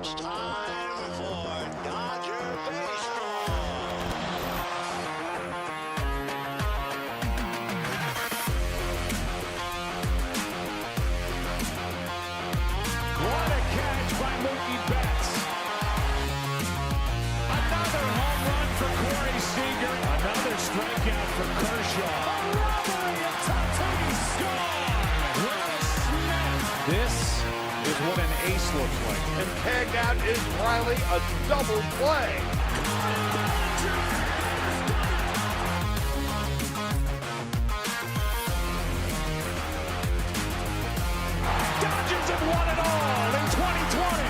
Time for Dodger baseball. What a catch by Mookie Betts. Another home run for Corey Seager. Another strikeout for Kershaw. A robbery of Tatis. Gone. Will Smith. This is what an ace looks like. And tagged out is Riley, a double play. Dodgers have won it all in 2020.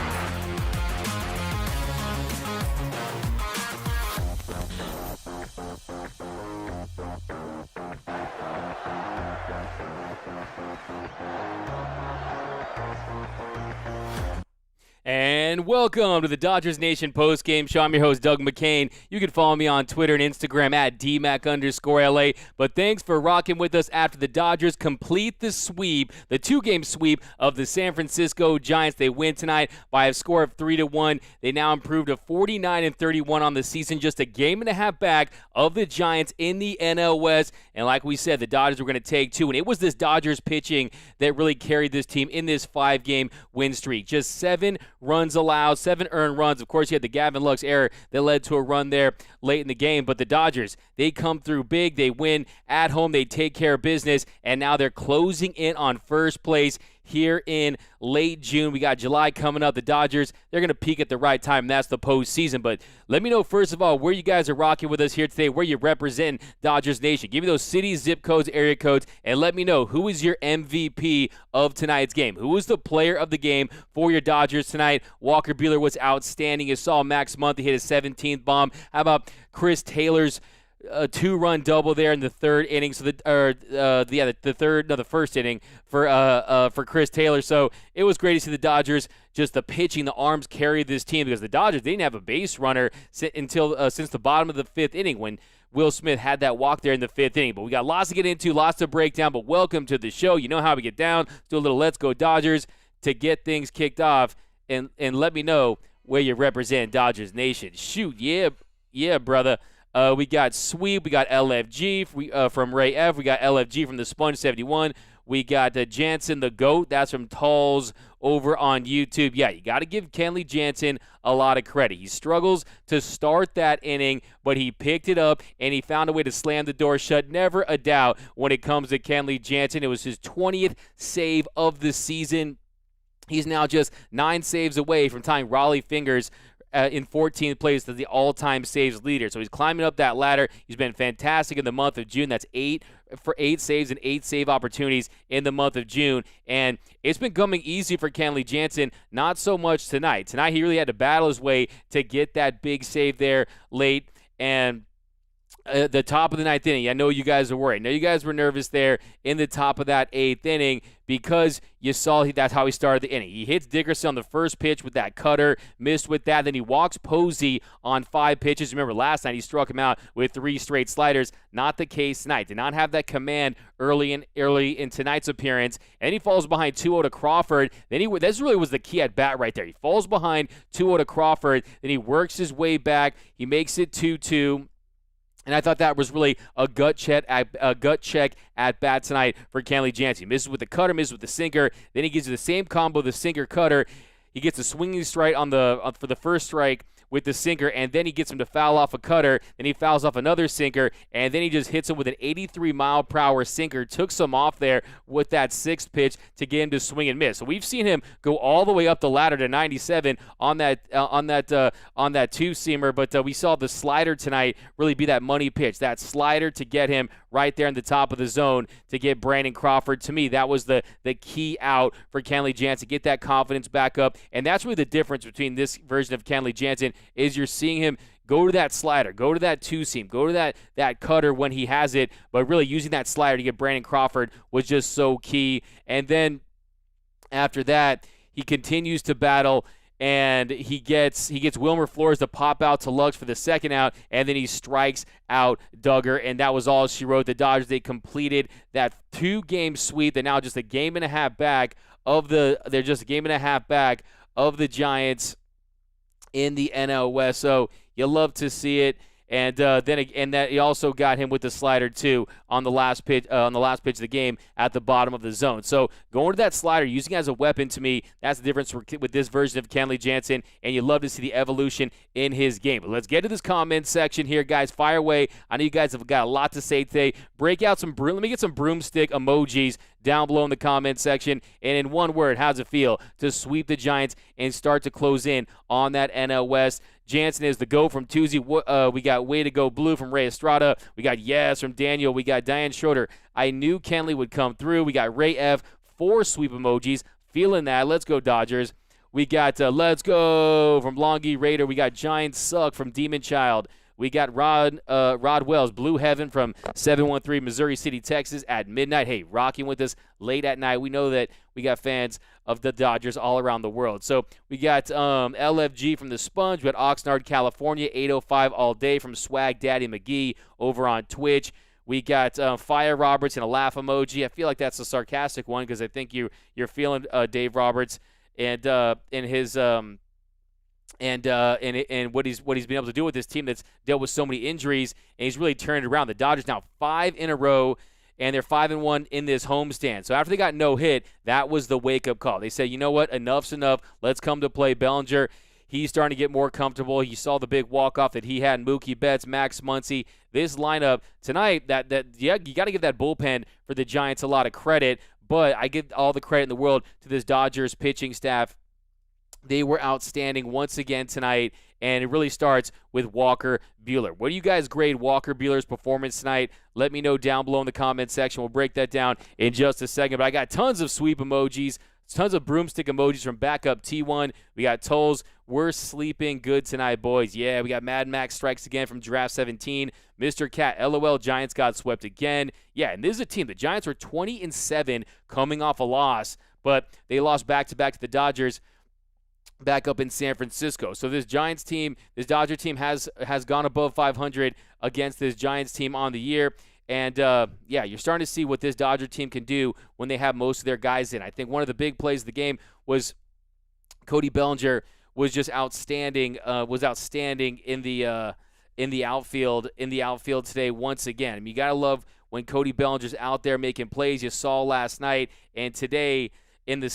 And welcome to the Dodgers Nation postgame show. I'm your host, Doug McCain. You can follow me on Twitter and Instagram at DMac_LA. But thanks for rocking with us after the Dodgers complete the sweep, the two-game sweep of the San Francisco Giants. They win tonight by a score of 3-1. They now improved to 49-31 on the season, just a game and a half back of the Giants in the NL West. And like we said, the Dodgers were going to take two. And it was this Dodgers pitching that really carried this team in this five-game win streak. Just 7 runs allowed, 7 earned runs. Of course, you had the Gavin Lux error that led to a run there late in the game. But the Dodgers, they come through big. They win at home. They take care of business. And now they're closing in on first place here in late June. We got July coming up. The Dodgers, they're going to peak at the right time. That's the postseason. But let me know, first of all, where you guys are rocking with us here today, where you represent Dodgers Nation. Give me those cities, zip codes, area codes, and let me know who is your MVP of tonight's game. Who was the player of the game for your Dodgers tonight? Walker Buehler was outstanding. You saw Max Muncy hit his 17th bomb. How about Chris Taylor's a 2-run double there in the third inning, so the first inning for Chris Taylor. So it was great to see the Dodgers, just the pitching, the arms carried this team, because the Dodgers, they didn't have a base runner until since the bottom of the 5th inning when Will Smith had that walk there in the 5th inning. But we got lots to get into, lots to break down. But welcome to the show. You know how we get down. Let's do a little Let's Go Dodgers to get things kicked off, and let me know where you represent Dodgers Nation. Shoot, yeah, brother. We got Sweep, we got LFG from Ray F, we got LFG from the Sponge 71, we got Jansen the GOAT, that's from Talls over on YouTube. Yeah, you got to give Kenley Jansen a lot of credit. He struggles to start that inning, but he picked it up and he found a way to slam the door shut. Never a doubt when it comes to Kenley Jansen. It was his 20th save of the season. He's now just 9 saves away from tying Raleigh Fingers in 14th place to the all-time saves leader. So he's climbing up that ladder. He's been fantastic in the month of June. That's 8 saves and 8 save opportunities in the month of June. And it's been coming easy for Kenley Jansen, not so much tonight. Tonight he really had to battle his way to get that big save there late. And the top of the 9th inning, I know you guys are worried. I know you guys were nervous there in the top of that 8th inning, because you saw that's how he started the inning. He hits Dickerson on the first pitch with that cutter, missed with that. Then he walks Posey on 5 pitches. Remember, last night he struck him out with 3 straight sliders. Not the case tonight. Did not have that command early in tonight's appearance. And he falls behind 2-0 to Crawford. Then this really was the key at bat right there. He falls behind 2-0 to Crawford. Then he works his way back. He makes it 2-2. And I thought that was really a gut check at bat tonight for Kenley Jansen. He misses with the cutter, misses with the sinker. Then he gives you the same combo, the sinker cutter. He gets a swinging strike for the first strike with the sinker, and then he gets him to foul off a cutter. Then he fouls off another sinker, and then he just hits him with an 83-mile-per-hour sinker. Took some off there with that 6th pitch to get him to swing and miss. So we've seen him go all the way up the ladder to 97 on that two-seamer, but we saw the slider tonight really be that money pitch, that slider to get him right there in the top of the zone to get Brandon Crawford. To me, that was the key out for Kenley Jansen. Get that confidence back up, and that's really the difference between this version of Kenley Jansen is you're seeing him go to that slider, go to that two-seam, go to that cutter when he has it, but really using that slider to get Brandon Crawford was just so key. And then after that, he continues to battle, and he gets Wilmer Flores to pop out to Lux for the second out, and then he strikes out Duggar, and that was all she wrote. The Dodgers, they completed that 2-game sweep. They're now just a game and a half back of the Giants in the NL West. So you love to see it. And that he also got him with the slider too on the last pitch of the game at the bottom of the zone. So going to that slider, using it as a weapon, to me, that's the difference with this version of Kenley Jansen. And you love to see the evolution in his game. But let's get to this comment section here, guys. Fire away. I know you guys have got a lot to say today. Break out let me get some broomstick emojis down below in the comment section. And in one word, how's it feel to sweep the Giants and start to close in on that NL West? Jansen is the go from Tuesday. We got Way to Go Blue from Ray Estrada. We got Yes from Daniel. We got Diane Schroeder. I knew Kenley would come through. We got Ray F. 4 sweep emojis. Feeling that. Let's go, Dodgers. We got Let's Go from Longy Raider. We got Giants Suck from Demon Child. We got Rod Wells, Blue Heaven from 713 Missouri City, Texas at midnight. Hey, rocking with us late at night. We know that we got fans of the Dodgers all around the world. So we got LFG from the Sponge. We got Oxnard, California, 805 all day from Swag Daddy McGee over on Twitch. We got Fire Roberts and a laugh emoji. I feel like that's a sarcastic one because I think you're feeling Dave Roberts and his and what he's been able to do with this team that's dealt with so many injuries, and he's really turned it around. The Dodgers now 5 in a row, and they're 5-1 in this homestand. So after they got no hit, that was the wake-up call. They said, you know what, enough's enough. Let's come to play. Bellinger, he's starting to get more comfortable. You saw the big walk-off that he had. Mookie Betts, Max Muncy. This lineup tonight, you got to give that bullpen for the Giants a lot of credit, but I give all the credit in the world to this Dodgers pitching staff. They were outstanding once again tonight, and it really starts with Walker Buehler. What do you guys grade Walker Buehler's performance tonight? Let me know down below in the comment section. We'll break that down in just a second. But I got tons of sweep emojis, tons of broomstick emojis from Backup T1. We got Tolls. We're sleeping good tonight, boys. Yeah, we got Mad Max Strikes Again from Giraffe 17. Mr. Cat, LOL, Giants got swept again. Yeah, and this is a team. The Giants were 20-7 coming off a loss, but they lost back-to-back to the Dodgers back up in San Francisco. So this Dodger team has gone above 500 against this Giants team on the year. And, you're starting to see what this Dodger team can do when they have most of their guys in. I think one of the big plays of the game was Cody Bellinger was just outstanding. In the outfield today once again. I mean, you gotta love when Cody Bellinger's out there making plays. You saw last night and today in the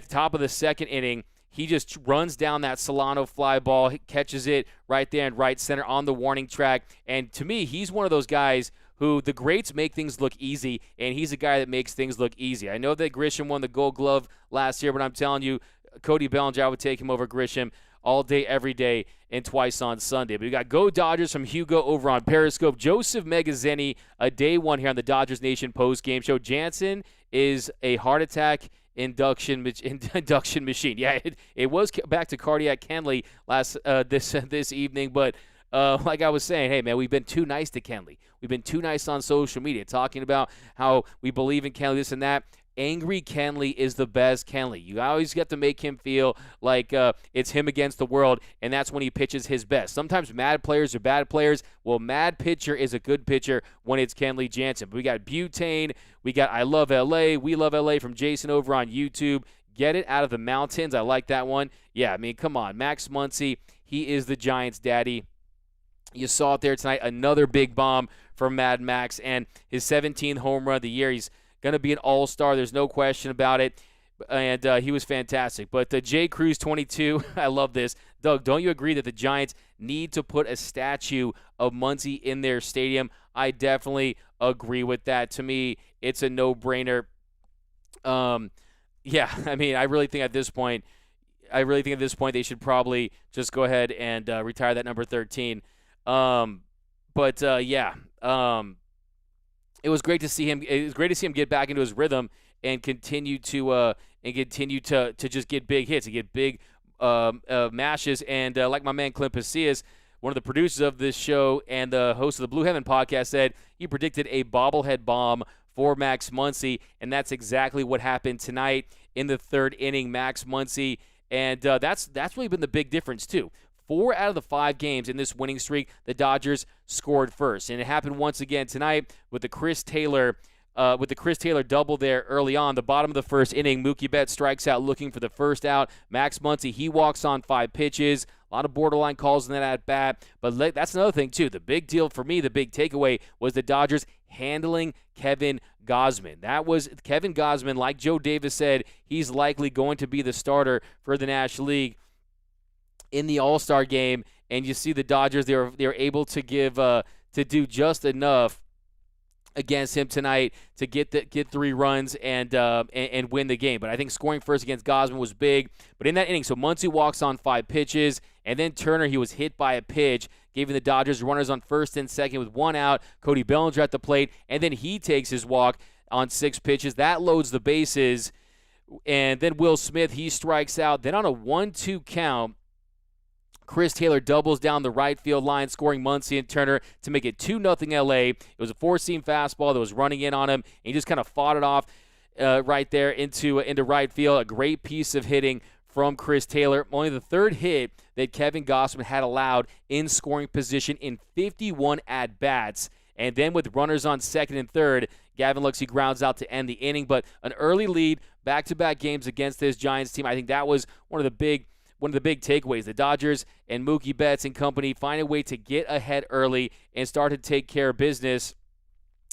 top of the second inning, he just runs down that Solano fly ball, catches it right there in right center on the warning track. And to me, he's one of those guys who the greats make things look easy, and he's a guy that makes things look easy. I know that Grisham won the Gold Glove last year, but I'm telling you, Cody Bellinger, I would take him over Grisham all day, every day, and twice on Sunday. But we got Go Dodgers from Hugo over on Periscope. Joseph Megazzeni, a day one here on the Dodgers Nation post-game show. Jansen is a heart attack induction machine. Yeah, it was back to cardiac Kenley this evening, but like I was saying, hey, man, we've been too nice to Kenley. We've been too nice on social media, talking about how we believe in Kenley, this and that. Angry Kenley is the best Kenley. You always get to make him feel like it's him against the world, and that's when he pitches his best. Sometimes mad players are bad players. Well, mad pitcher is a good pitcher when it's Kenley Jansen. But we got Butane. We got I Love L.A. We Love L.A. from Jason over on YouTube. Get it out of the mountains. I like that one. Yeah, I mean, come on. Max Muncy, he is the Giants' daddy. You saw it there tonight. Another big bomb from Mad Max, and his 17th home run of the year. He's going to be an all-star. There's no question about it. And he was fantastic. But J. Cruz 22, I love this. Doug, don't you agree that the Giants need to put a statue of Muncy in their stadium? I definitely agree with that. To me, it's a no-brainer. Yeah, I mean, I really think at this point they should probably just go ahead and retire that number 13. It was great to see him. It was great to see him get back into his rhythm and continue to just get big hits and get big mashes. And like my man Clint Pasillas, one of the producers of this show and the host of the Blue Heaven podcast, said, he predicted a bobblehead bomb for Max Muncy, and that's exactly what happened tonight in the third inning. Max Muncy, and that's really been the big difference too. 4 out of the 5 games in this winning streak, the Dodgers scored first. And it happened once again tonight with the Chris Taylor with the Chris Taylor double there early on. The bottom of the first inning, Mookie Betts strikes out looking for the first out. Max Muncy, he walks on 5 pitches. A lot of borderline calls in that at-bat. But that's another thing, too. The big deal for me, the big takeaway, was the Dodgers handling Kevin Gausman. That was Kevin Gausman, like Joe Davis said, he's likely going to be the starter for the National League in the All-Star game. And you see the Dodgers, they were able to do just enough against him tonight to get 3 runs and win the game. But I think scoring first against Gausman was big. But in that inning, so Muncy walks on 5 pitches, and then Turner, he was hit by a pitch, giving the Dodgers runners on first and second with 1 out. Cody Bellinger at the plate, and then he takes his walk on 6 pitches. That loads the bases, and then Will Smith, he strikes out. Then on a 1-2 count, Chris Taylor doubles down the right field line, scoring Muncy and Turner to make it 2-0 LA. It was a 4-seam fastball that was running in on him, and he just kind of fought it off right there into right field. A great piece of hitting from Chris Taylor. Only the 3rd hit that Kevin Gausman had allowed in scoring position in 51 at-bats. And then with runners on second and third, Gavin Lux, he grounds out to end the inning. But an early lead, back-to-back games against this Giants team, I think that was one of the big takeaways. The Dodgers and Mookie Betts and company find a way to get ahead early and start to take care of business.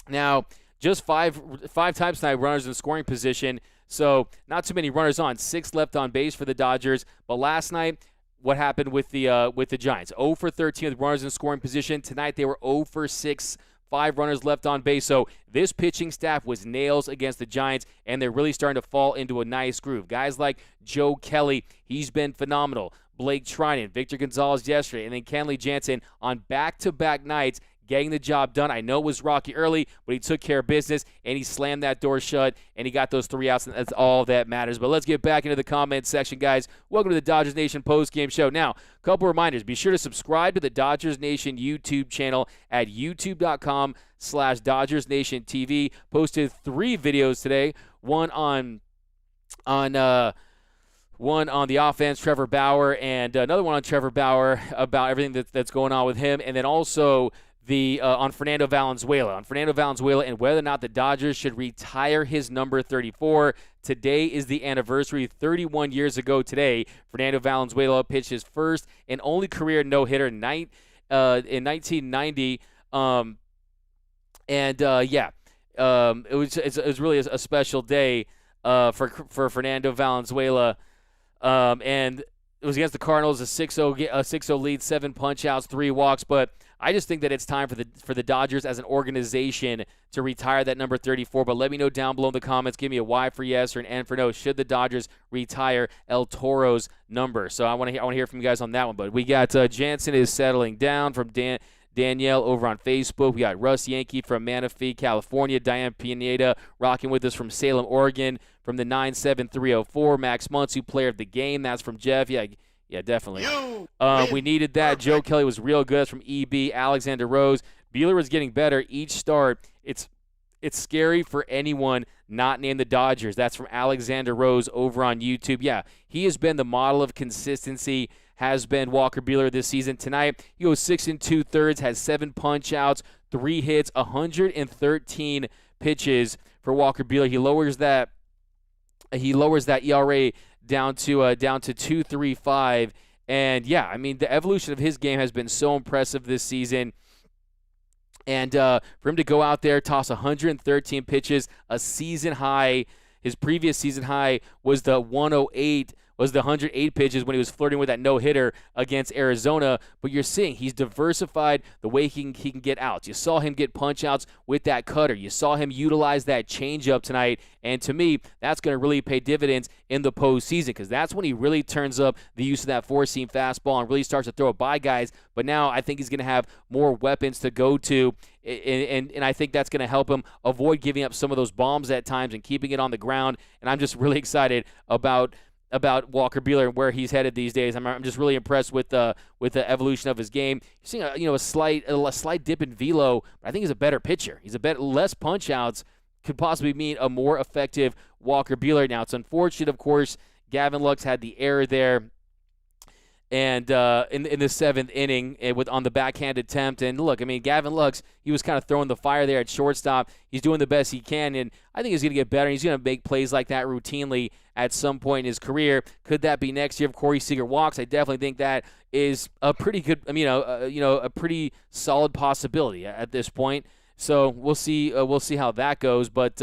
Now, just five times tonight, runners in scoring position, so not too many runners on. 6 left on base for the Dodgers. But last night, what happened with the Giants? 0 for 13 with runners in scoring position. Tonight, they were 0 for 6. 5 runners left on base. So this pitching staff was nails against the Giants, and they're really starting to fall into a nice groove. Guys like Joe Kelly, he's been phenomenal. Blake Trinan, Victor Gonzalez yesterday, and then Kenley Jansen on back-to-back nights getting the job done. I know it was rocky early, but he took care of business, and he slammed that door shut, and he got those 3 outs, and that's all that matters. But let's get back into the comment section, guys. Welcome to the Dodgers Nation postgame show. Now, a couple reminders. Be sure to subscribe to the Dodgers Nation YouTube channel at youtube.com/DodgersNationTV. Posted 3 videos today. One on the offense, Trevor Bauer, and another one on Trevor Bauer about everything that's going on with him, and then also on Fernando Valenzuela. And whether or not the Dodgers should retire his number 34. Today is the anniversary. 31 years ago today, Fernando Valenzuela pitched his first and only career no-hitter in 1990. It was really a special day for Fernando Valenzuela. And it was against the Cardinals, a 6-0 lead, 7 punch-outs, 3 walks. But I just think that it's time for the Dodgers as an organization to retire that number 34. But let me know down below in the comments. Give me a Y for yes or an N for no. Should the Dodgers retire El Toro's number? So I want to hear from you guys on that one. But we got Jansen is settling down from Danielle over on Facebook. We got Russ Yankee from Manistee, California. Diane Pineda rocking with us from Salem, Oregon. From the 97304, Max Muncy, player of the game. That's from Jeff. Yeah, definitely. We needed that. Joe Kelly was real good. That's from EB. Alexander Rose. Buehler was getting better each start. It's scary for anyone not named the Dodgers. That's from Alexander Rose over on YouTube. Yeah, he has been the model of consistency, has been Walker Buehler this season. Tonight, he goes 6 2/3, has 7 punch-outs, 3 hits, 113 pitches for Walker Buehler. He lowers that ERA down to 2.35, and yeah, I mean the evolution of his game has been so impressive this season. And for him to go out there, toss 113 pitches, a season high. His previous season high was the 108 pitches when he was flirting with that no-hitter against Arizona. But you're seeing he's diversified the way he can get outs. You saw him get punch-outs with that cutter. You saw him utilize that changeup tonight. And to me, that's going to really pay dividends in the postseason because that's when he really turns up the use of that 4-seam fastball and really starts to throw it by guys. But now I think he's going to have more weapons to go to, and I think that's going to help him avoid giving up some of those bombs at times and keeping it on the ground. And I'm just really excited about Walker Buehler and where he's headed these days. I'm just really impressed with the evolution of his game. You're seeing a slight dip in velo, but I think he's a better pitcher. He's less punch outs could possibly mean a more effective Walker Buehler. Now it's unfortunate, of course, Gavin Lux had the error there and in the 7th inning on the backhand attempt. And look, I mean, Gavin Lux, he was kind of throwing the fire there at shortstop. He's doing the best he can, and I think he's going to get better. He's going to make plays like that routinely at some point in his career. Could that be next year if Corey Seager walks? I definitely think that is a pretty good, a pretty solid possibility at this point. So we'll see how that goes. But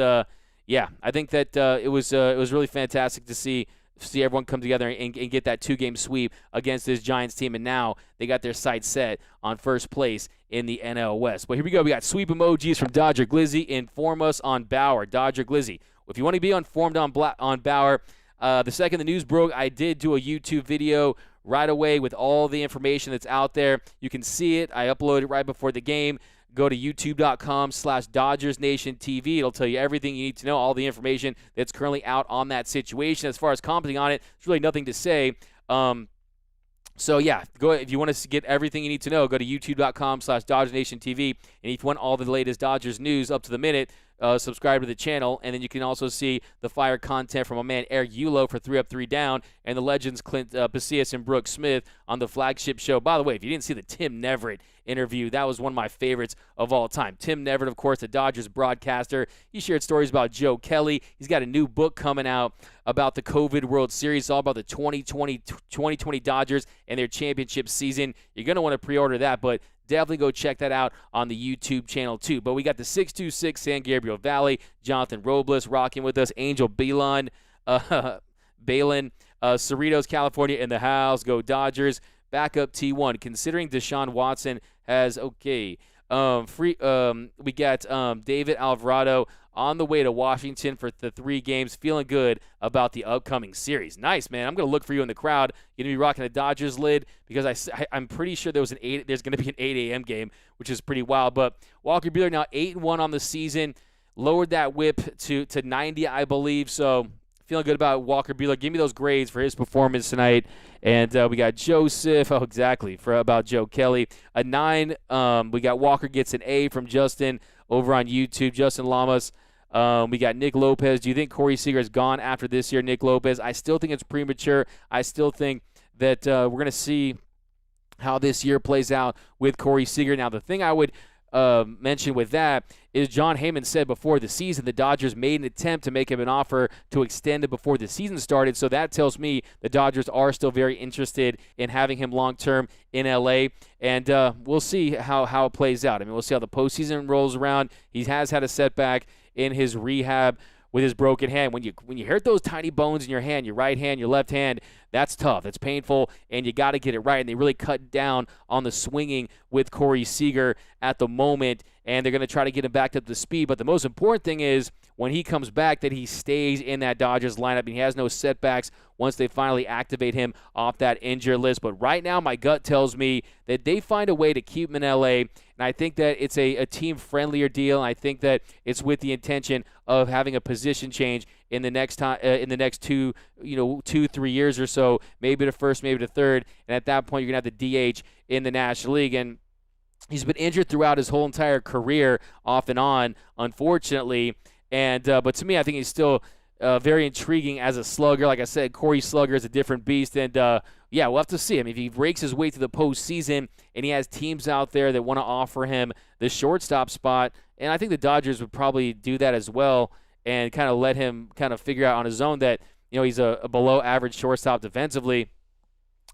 yeah, I think that it was really fantastic to see everyone come together and get that 2-game sweep against this Giants team, and now they got their sights set on first place in the NL West. But here we go. We got sweep emojis from Dodger Glizzy. Inform us on Bauer. Dodger Glizzy. If you want to be informed on Bauer, the second the news broke, I did do a YouTube video right away with all the information that's out there. You can see it. I uploaded it right before the game. Go to youtube.com/DodgersNationTV. It'll tell you everything you need to know, all the information that's currently out on that situation. As far as commenting on it, there's really nothing to say. So, yeah, go if you want to get everything you need to know, go to youtube.com/DodgersNationTV. And if you want all the latest Dodgers news up to the minute, subscribe to the channel. And then you can also see the fire content from my man Eric Yulo for 3 Up, 3 Down, and the legends Clint Pasillas and Brooke Smith on the flagship show. By the way, if you didn't see the Tim Neverett interview, that was one of my favorites of all time. Tim Neverett, of course, the Dodgers broadcaster. He shared stories about Joe Kelly. He's got a new book coming out about the COVID World Series, all about the 2020 Dodgers and their championship season. You're going to want to pre-order that, but definitely go check that out on the YouTube channel too. But we got the 626 San Gabriel Valley, Jonathan Robles rocking with us, Angel Balin, Cerritos, California in the house. Go Dodgers. Backup T1. Considering Deshaun Watson has we got David Alvarado on the way to Washington for the 3 games, feeling good about the upcoming series. Nice, man. I'm going to look for you in the crowd. You're going to be rocking a Dodgers lid because I'm pretty sure there's going to be an 8 a.m. game, which is pretty wild. But Walker Buehler now 8-1 on the season, lowered that whip to 90, I believe. So feeling good about Walker Buehler. Give me those grades for his performance tonight. And we got Joseph. Oh, exactly. About Joe Kelly. A 9. We got Walker gets an A from Justin over on YouTube. Justin Lamas. We got Nick Lopez. Do you think Corey Seager is gone after this year, Nick Lopez? I still think it's premature. I still think that we're going to see how this year plays out with Corey Seager. Now, the thing I would mention with that is John Heyman said before the season the Dodgers made an attempt to make him an offer to extend it before the season started. So that tells me the Dodgers are still very interested in having him long-term in L.A., and we'll see how it plays out. I mean, we'll see how the postseason rolls around. He has had a setback in his rehab with his broken hand. When you hurt those tiny bones in your hand, your right hand, your left hand, that's tough. It's painful, and you got to get it right. And they really cut down on the swinging with Corey Seager at the moment, and they're going to try to get him back up to speed. But the most important thing is when he comes back that he stays in that Dodgers lineup and he has no setbacks once they finally activate him off that injured list. But right now my gut tells me that they find a way to keep him in L.A., and I think that it's a team-friendlier deal, and I think that it's with the intention of having a position change in the next 2-3 years or so, maybe the first, maybe the third, and at that point you're going to have the DH in the National League. And he's been injured throughout his whole entire career, off and on, unfortunately. And but to me, I think he's still very intriguing as a slugger. Like I said, Corey Slugger is a different beast, and yeah, we'll have to see him. If he breaks his way to the postseason and he has teams out there that want to offer him the shortstop spot, and I think the Dodgers would probably do that as well and kind of let him kind of figure out on his own that he's a below-average shortstop defensively.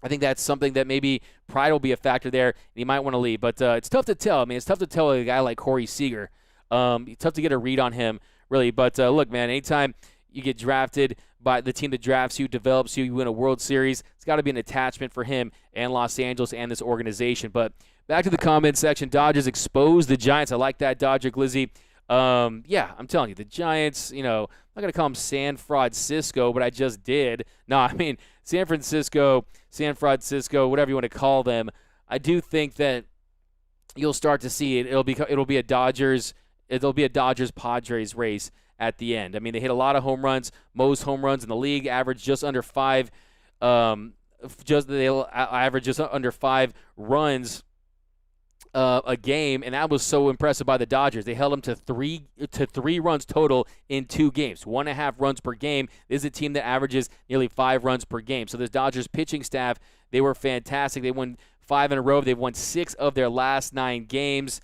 I think that's something that maybe pride will be a factor there, and he might want to leave. But it's tough to tell. I mean, it's tough to tell a guy like Corey Seager. It's tough to get a read on him, really. But look, man, anytime you get drafted by the team that drafts you, develops you, you win a World Series, it's got to be an attachment for him and Los Angeles and this organization. But back to the comment section. Dodgers exposed the Giants. I like that, Dodger Glizzy. Yeah, I'm telling you, the Giants, I'm not going to call them San Francisco, but I just did. No, I mean, San Francisco, whatever you want to call them. I do think that you'll start to see it. It'll be a Dodgers Padres race at the end. I mean, they hit a lot of home runs. Most home runs in the league, average just under 5. They'll average just under 5 runs a game, and that was so impressive by the Dodgers. They held them to three runs total in 2 games, 1.5 runs per game. This is a team that averages nearly 5 runs per game. So this Dodgers pitching staff, They were fantastic. They won 5 in a row. They've won 6 of their last 9 games.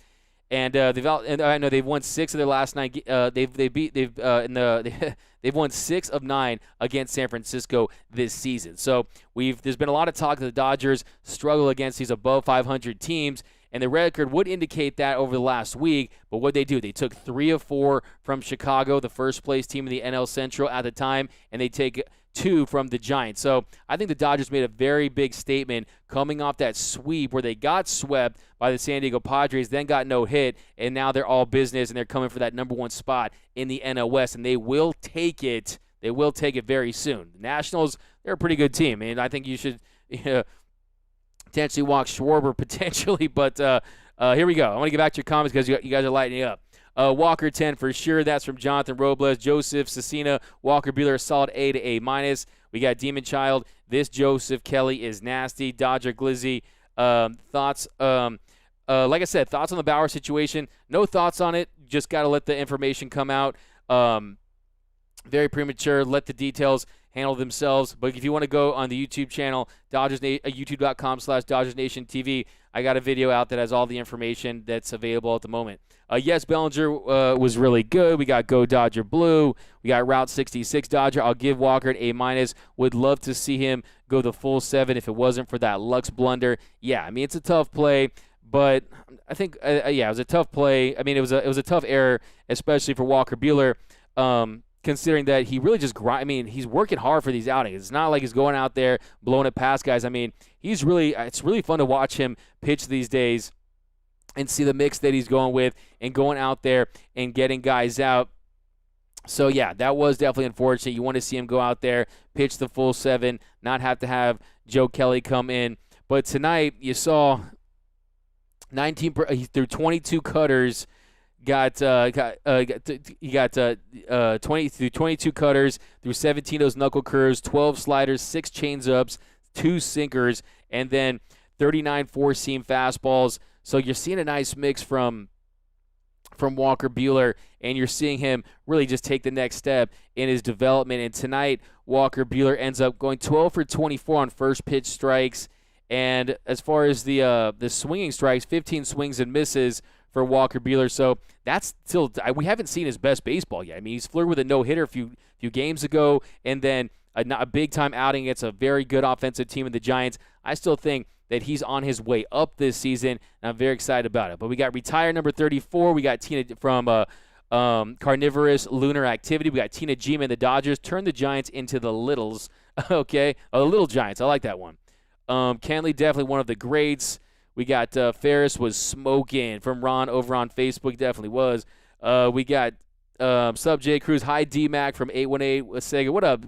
And they've won 6 of their last 9. They've won 6 of 9 against San Francisco this season. So there's been a lot of talk that the Dodgers struggle against these above 500 teams, and the record would indicate that over the last week. But what they do, they took 3 of 4 from Chicago, the first place team in the NL Central at the time, and they take 2 from the Giants. So I think the Dodgers made a very big statement coming off that sweep where they got swept by the San Diego Padres, then got no hit, and now they're all business, and they're coming for that number 1 spot in the NL West, and they will take it. They will take it very soon. The Nationals, they're a pretty good team, and I think you should potentially walk Schwarber potentially, but here we go. I want to get back to your comments because you guys are lighting up. Walker 10 for sure. That's from Jonathan Robles. Joseph Cecina, Walker Buehler, solid A to A-. We got Demon Child. This Joseph Kelly is nasty. Dodger Glizzy. Thoughts? Like I said, thoughts on the Bauer situation. No thoughts on it. Just got to let the information come out. Very premature. Let the details handle themselves. But if you want to go on the YouTube channel, youtube.com/DodgersNationTV, I got a video out that has all the information that's available at the moment. Yes, Bellinger was really good. We got Go Dodger Blue. We got Route 66 Dodger. I'll give Walker an A-. Would love to see him go the full 7 if it wasn't for that Lux blunder. Yeah, I mean, it's a tough play, but I think, it was a tough play. I mean, it was a tough error, especially for Walker Buehler, considering that he really just he's working hard for these outings. It's not like he's going out there blowing it past guys. I mean, it's really fun to watch him pitch these days and see the mix that he's going with and going out there and getting guys out. So, yeah, that was definitely unfortunate. You want to see him go out there, pitch the full 7, not have to have Joe Kelly come in. But tonight you saw he threw 22 cutters, he got 22 cutters, threw 17 of those knuckle curves, 12 sliders, 6 changeups, 2 sinkers, and then 39 four-seam fastballs. So you're seeing a nice mix from Walker Buehler, and you're seeing him really just take the next step in his development. And tonight, Walker Buehler ends up going 12 for 24 on first pitch strikes. And as far as the swinging strikes, 15 swings and misses for Walker Buehler. So that's still, we haven't seen his best baseball yet. I mean, he's flirted with a no-hitter a few games ago, and then a big-time outing against a very good offensive team in the Giants. I still think that he's on his way up this season, and I'm very excited about it. But we got retire number 34. We got Tina from Carnivorous Lunar Activity. We got Tina G. Man, the Dodgers turn the Giants into the Littles. Okay, the Little Giants. I like that one. Kenley, definitely one of the greats. We got Ferris was smoking from Ron over on Facebook. Definitely was. We got Sub J Cruz. Hi, D-Mac from 818 with Sega. What up?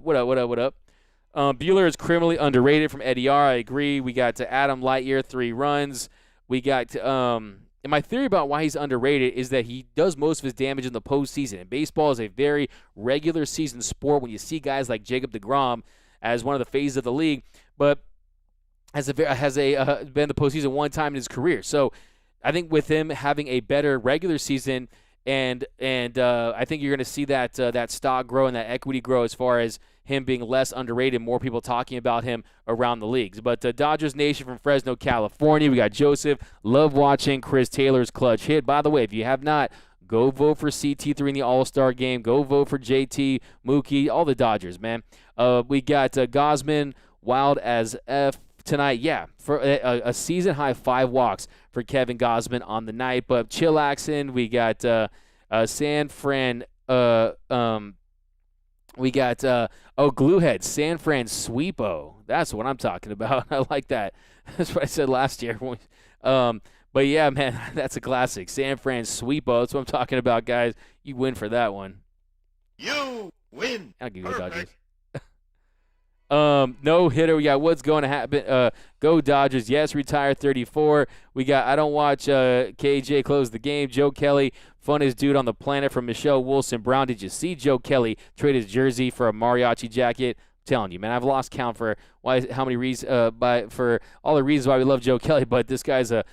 Buehler is criminally underrated from Eddie R. I agree. We got Adam Lightyear, 3 runs. We got and my theory about why he's underrated is that he does most of his damage in the postseason. And baseball is a very regular season sport when you see guys like Jacob deGrom as one of the phases of the league, but has been in the postseason one time in his career. So I think with him having a better regular season, and I think you're going to see that stock grow and that equity grow as far as him being less underrated, more people talking about him around the leagues. But Dodgers Nation from Fresno, California, we got Joseph. Love watching Chris Taylor's clutch hit. By the way, if you have not, go vote for CT3 in the All-Star game. Go vote for JT, Mookie, all the Dodgers, man. We got Gosman, wild as F tonight. Yeah, for a season-high 5 walks for Kevin Gosman on the night. But chillaxing, we got San Fran. We got Gluehead, San Fran Sweepo. That's what I'm talking about. I like that. That's what I said last year. But yeah, man, that's a classic. San Fran Sweepo. That's what I'm talking about, guys. You win for that one. You win. I'll give you the Dodgers. No hitter. We got what's going to happen. Go Dodgers. Yes, retire 34. We got I don't watch KJ close the game. Joe Kelly, funnest dude on the planet from Michelle Wilson Brown. Did you see Joe Kelly trade his jersey for a mariachi jacket? I'm telling you, man, I've lost count for how many reasons for all the reasons why we love Joe Kelly, but this guy's a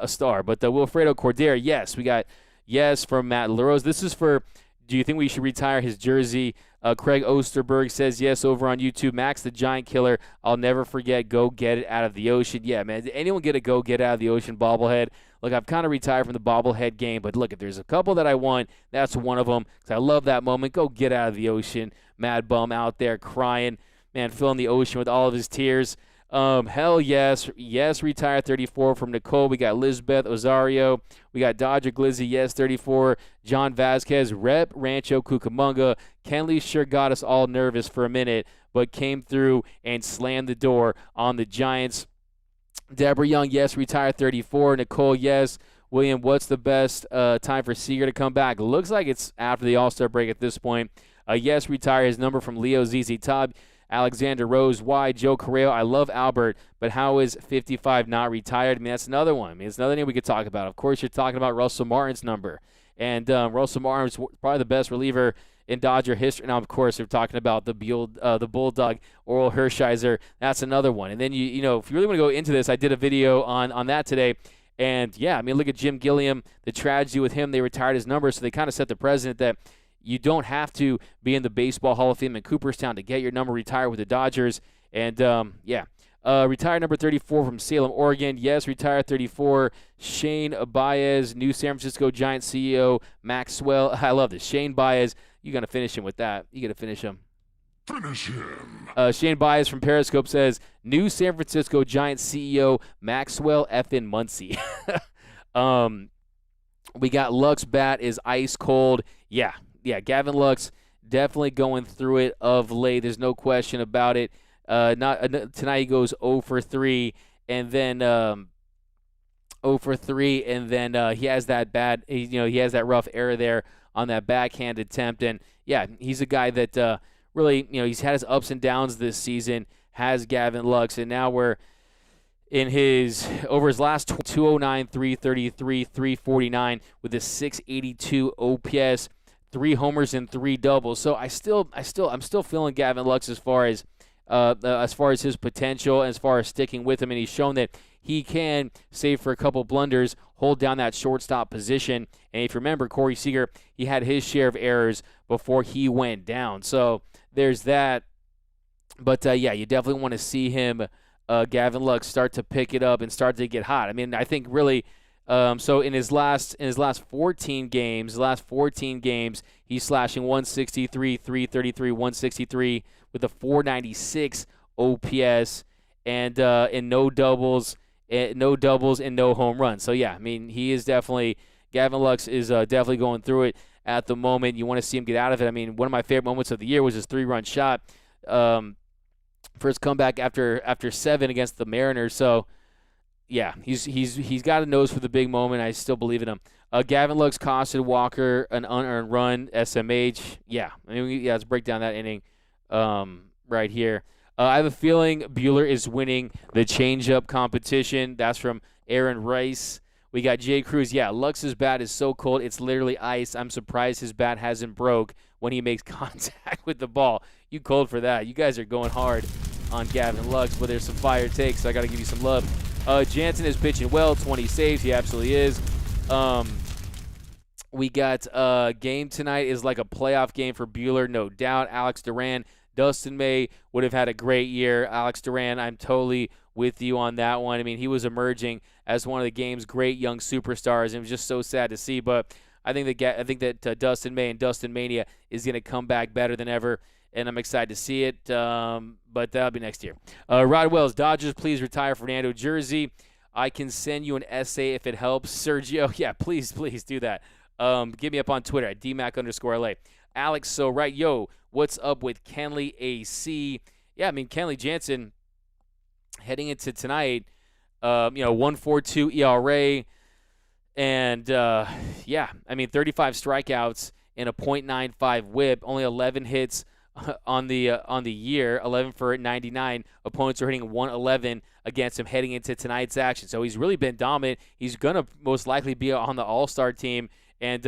star. But Wilfredo Cordero, yes, we got yes from Matt LaRose. This is for Do you think we should retire his jersey? Craig Osterberg says yes over on YouTube. Max the Giant Killer. I'll never forget. Go get it out of the ocean. Yeah, man. Did anyone get a go get it out of the ocean bobblehead? Look, I've kind of retired from the bobblehead game, but look, if there's a couple that I want, that's one of them. Because I love that moment. Go get out of the ocean. Mad Bum out there crying. Man, filling the ocean with all of his tears. Hell yes. Yes, retire 34 from Nicole. We got Lisbeth Osario. We got Dodger Glizzy, yes, 34. John Vasquez, Rep Rancho Cucamonga. Kenley sure got us all nervous for a minute, but came through and slammed the door on the Giants. Deborah Young, yes, retire 34. Nicole, yes. William, what's the best time for Seager to come back? Looks like it's after the All-Star break at this point. Yes, retire his number from Leo ZZ Top. Alexander Rose, why? Joe Correo, I love Albert, but how is 55 not retired? I mean, that's another one. I mean, it's another thing we could talk about. Of course, you're talking about Russell Martin's number. And Russell Martin's probably the best reliever in Dodger history. Now, of course, we're talking about the Bulldog, Oral Hershiser. That's another one. And then, you know, if you really want to go into this, I did a video on that today. And, yeah, I mean, look at Jim Gilliam, the tragedy with him. They retired his number, so they kind of set the precedent that you don't have to be in the Baseball Hall of Fame in Cooperstown to get your number retired with the Dodgers. And, retired number 34 from Salem, Oregon. Yes, retired 34. Shane Baez, new San Francisco Giants CEO. Maxwell. I love this. Shane Baez. You got to finish him with that. You got to finish him. Finish him. Shane Baez from Periscope says, new San Francisco Giants CEO, Maxwell effing Muncy. We got Lux bat is ice cold. Yeah, Gavin Lux definitely going through it of late. There's no question about it. Tonight he goes 0 for 3, and then 0 for 3, and then he has that he has that rough error there on that backhand attempt. And yeah, he's a guy that really, he's had his ups and downs this season. Has Gavin Lux, and now we're in over his last 209, 333, 349 with a 682 OPS. 3 homers and 3 doubles. So I'm still feeling Gavin Lux as far as his potential, as far as sticking with him, and he's shown that he can, save for a couple blunders, hold down that shortstop position. And if you remember, Corey Seager, he had his share of errors before he went down. So there's that. But you definitely want to see him, Gavin Lux, start to pick it up and start to get hot. I mean, I think really. So in his last 14 games, he's slashing 163, 333, 163 with a 496 OPS and no doubles and no home runs. So yeah, I mean, Gavin Lux is definitely going through it at the moment. You want to see him get out of it. I mean, one of my favorite moments of the year was his 3-run shot for his comeback after 7 against the Mariners. So. Yeah, he's got a nose for the big moment. I still believe in him. Gavin Lux costed Walker an unearned run, SMH. Yeah, let's break down that inning right here. I have a feeling Buehler is winning the changeup competition. That's from Aaron Rice. We got Jay Cruz. Yeah, Lux's bat is so cold, it's literally ice. I'm surprised his bat hasn't broke when he makes contact with the ball. You cold for that. You guys are going hard on Gavin Lux, but there's some fire takes, so I got to give you some love. Jansen is pitching well, 20 saves. He absolutely is. We got game tonight is like a playoff game for Buehler, no doubt. Alex Duran, Dustin May would have had a great year. Alex Duran, I'm totally with you on that one. I mean, he was emerging as one of the game's great young superstars, and it was just so sad to see. But I think that Dustin May and Dustin Mania is going to come back better than ever, and I'm excited to see it. But that'll be next year. Rod Wells, Dodgers, please retire Fernando jersey. I can send you an essay if it helps. Sergio, yeah, please do that. Get me up on Twitter at DMac_LA. Alex, so right, what's up with Kenley AC? Yeah, I mean, Kenley Jansen heading into tonight, 1.42 ERA, and I mean, 35 strikeouts and a .95 WHIP, only 11 hits on the year, 11 for 99. Opponents are hitting 111 against him heading into tonight's action. So he's really been dominant. He's gonna most likely be on the All-Star team. And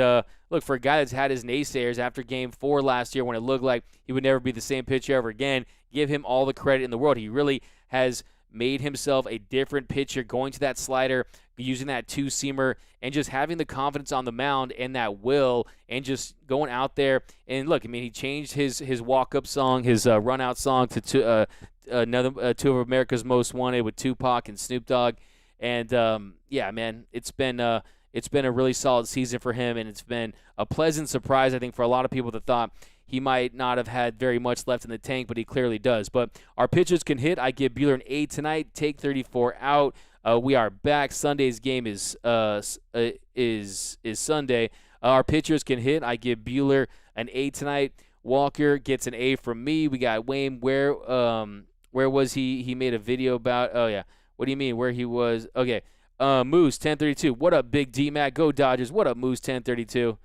look, for a guy that's had his naysayers after Game 4 last year when it looked like he would never be the same pitcher ever again, give him all the credit in the world. He really has made himself a different pitcher, going to that slider, using that two-seamer and just having the confidence on the mound and that will and just going out there. And look, I mean, he changed his walk-up song, his run-out song to another two of America's Most Wanted with Tupac and Snoop Dogg. And, yeah, man, it's been a really solid season for him, and it's been a pleasant surprise, I think, for a lot of people that thought he might not have had very much left in the tank, but he clearly does. But our pitchers can hit. I give Buehler an A tonight. Take 34 out. We are back. Sunday's game is Sunday. Our pitchers can hit. I give Buehler an A tonight. Walker gets an A from me. We got Wayne. Where was he? He made a video about. Oh yeah. What do you mean? Where he was? Okay. Moose 1032. What up, Big D Mac? Go Dodgers. What up, Moose 1032?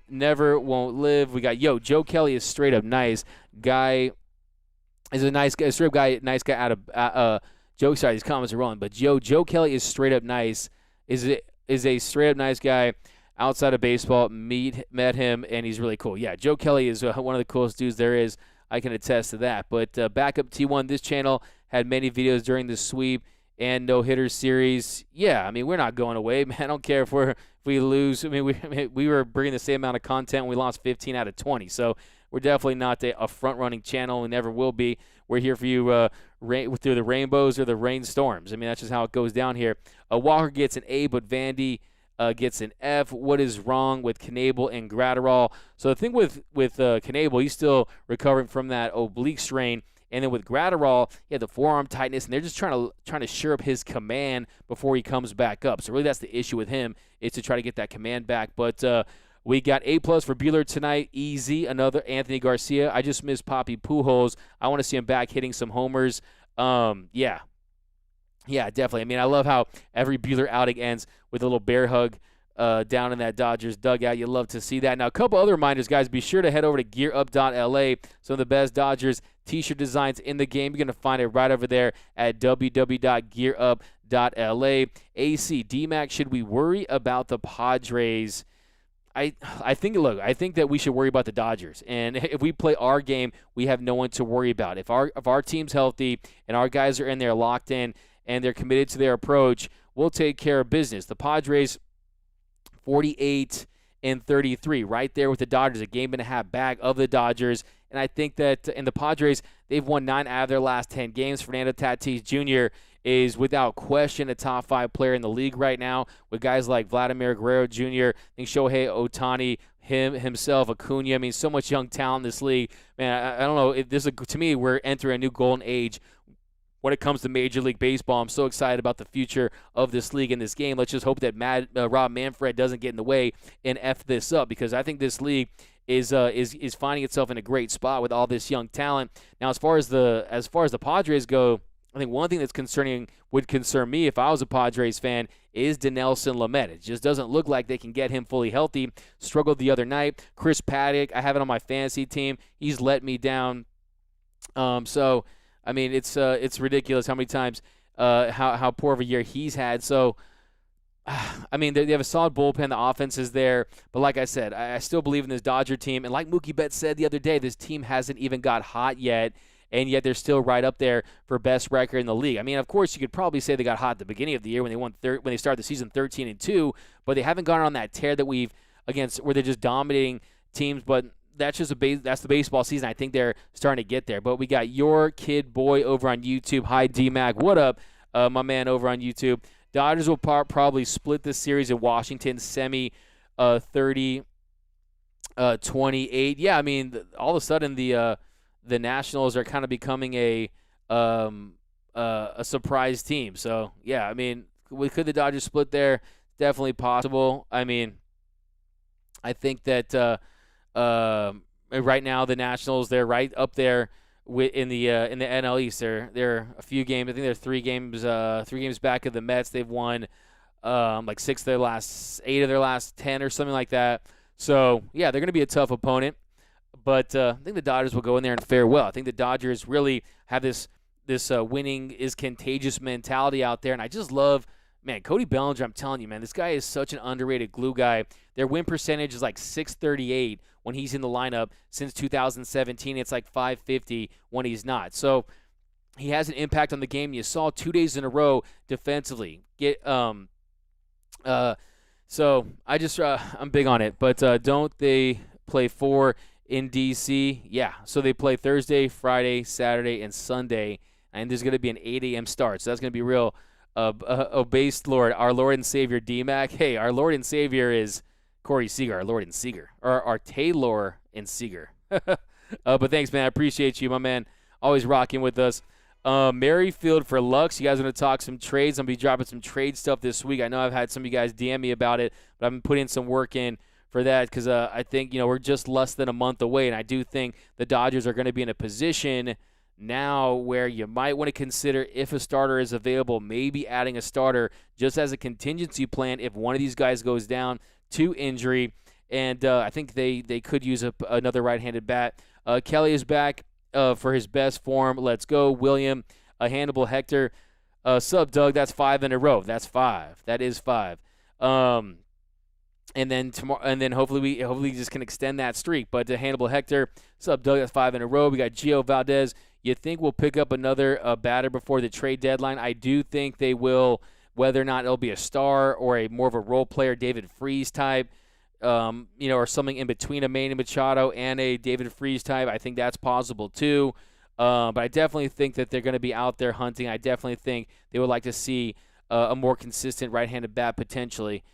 Never won't live. We got Joe Kelly is straight up nice guy. Is a nice guy, straight up guy, nice guy out of Joe. Sorry, these comments are wrong, but Joe Kelly is straight up nice. Is a straight up nice guy outside of baseball. Met him and he's really cool. Yeah, Joe Kelly is one of the coolest dudes there is. I can attest to that. But backup T1, this channel had many videos during the sweep and no-hitters series. Yeah, I mean, we're not going away, man. I don't care if we lose. I mean, we were bringing the same amount of content. We lost 15 out of 20. So we're definitely not a front-running channel. We never will be. We're here for you through the rainbows or the rainstorms. I mean, that's just how it goes down here. Walker gets an A, but Vandy gets an F. What is wrong with Knable and Gratterall? So the thing with Knable, he's still recovering from that oblique strain. And then with Gratterall, he had the forearm tightness, and they're just trying to shore up his command before he comes back up. So really that's the issue with him, is to try to get that command back. But we got A+ for Buehler tonight. Easy. Another Anthony Garcia. I just miss Poppy Pujols. I want to see him back hitting some homers. Yeah, definitely. I mean, I love how every Buehler outing ends with a little bear hug down in that Dodgers dugout. You love to see that. Now, a couple other reminders, guys. Be sure to head over to gearup.la. Some of the best Dodgers t-shirt designs in the game. You're going to find it right over there at www.gearup.la. AC, D-Mac, should we worry about the Padres? I think that we should worry about the Dodgers. And if we play our game, we have no one to worry about. If our team's healthy and our guys are in there locked in and they're committed to their approach, we'll take care of business. The Padres, 48-33, right there with the Dodgers, a game and a half back of the Dodgers. And I think that in the Padres, they've won 9 out of their last 10 games. Fernando Tatis Jr. is without question a top 5 player in the league right now, with guys like Vladimir Guerrero Jr., I think Shohei Ohtani, himself, Acuna. I mean, so much young talent in this league. Man, I don't know. To me, we're entering a new golden age when it comes to Major League Baseball. I'm so excited about the future of this league and this game. Let's just hope that Rob Manfred doesn't get in the way and F this up, because I think this league is finding itself in a great spot with all this young talent. Now, as far as the Padres go, I think one thing that's would concern me if I was a Padres fan is Dinelson Lamet. It just doesn't look like they can get him fully healthy. Struggled the other night. Chris Paddock, I have it on my fantasy team. He's let me down. So I mean, it's ridiculous how many times how poor of a year he's had. So I mean, they have a solid bullpen. The offense is there. But like I said, I still believe in this Dodger team. And like Mookie Betts said the other day, this team hasn't even got hot yet. And yet they're still right up there for best record in the league. I mean, of course, you could probably say they got hot at the beginning of the year when they started the season 13-2, but they haven't gone on that tear that we've against where they're just dominating teams. But that's just that's the baseball season. I think they're starting to get there. But we got your kid boy over on YouTube. Hi, D-Mac. What up, my man over on YouTube? Dodgers will probably split this series in Washington, semi 30-28. Yeah, I mean, all of a sudden the Nationals are kind of becoming a surprise team. So, yeah, I mean, could the Dodgers split there? Definitely possible. I mean, I think that right now the Nationals, they're right up there in the NL East. They're a few games. I think they're 3 games back of the Mets. They've won like 8 of their last 10 or something like that. So, yeah, they're going to be a tough opponent. But I think the Dodgers will go in there and fare well. I think the Dodgers really have this winning is contagious mentality out there. And I just love, man, Cody Bellinger, I'm telling you, man, this guy is such an underrated glue guy. Their win percentage is like .638 when he's in the lineup. Since 2017, it's like .550 when he's not. So he has an impact on the game. You saw 2 days in a row defensively. So I just I'm big on it. But don't they play 4 in D.C.? Yeah. So they play Thursday, Friday, Saturday, and Sunday. And there's going to be an 8 a.m. start. So that's going to be real. Based Lord, our Lord and Savior D-Mac. Hey, our Lord and Savior is Corey Seager, our Lord and Seager. Or our Taylor and Seager. But thanks, man. I appreciate you, my man. Always rocking with us. Merrifield for Lux. You guys want to talk some trades? I'm going to be dropping some trade stuff this week. I know I've had some of you guys DM me about it, but I've been putting some work in for that because I think, we're just less than a month away, and I do think the Dodgers are going to be in a position now where you might want to consider, if a starter is available, maybe adding a starter just as a contingency plan if one of these guys goes down to injury. And I think they could use another right-handed bat. Kelly is back for his best form. Let's go. William, Hannibal, Hector, sub Doug. That's 5 in a row. That's 5. That is 5. And then tomorrow, and then hopefully we just can extend that streak. But Hannibal, Hector, sub Doug. That's 5 in a row. We got Gio Valdez. You think we'll pick up another batter before the trade deadline? I do think they will. Whether or not it'll be a star or a more of a role player, David Freese type. Or something in between a Manny Machado and a David Freese type. I think that's possible too. But I definitely think that they're going to be out there hunting. I definitely think they would like to see a more consistent right-handed bat potentially.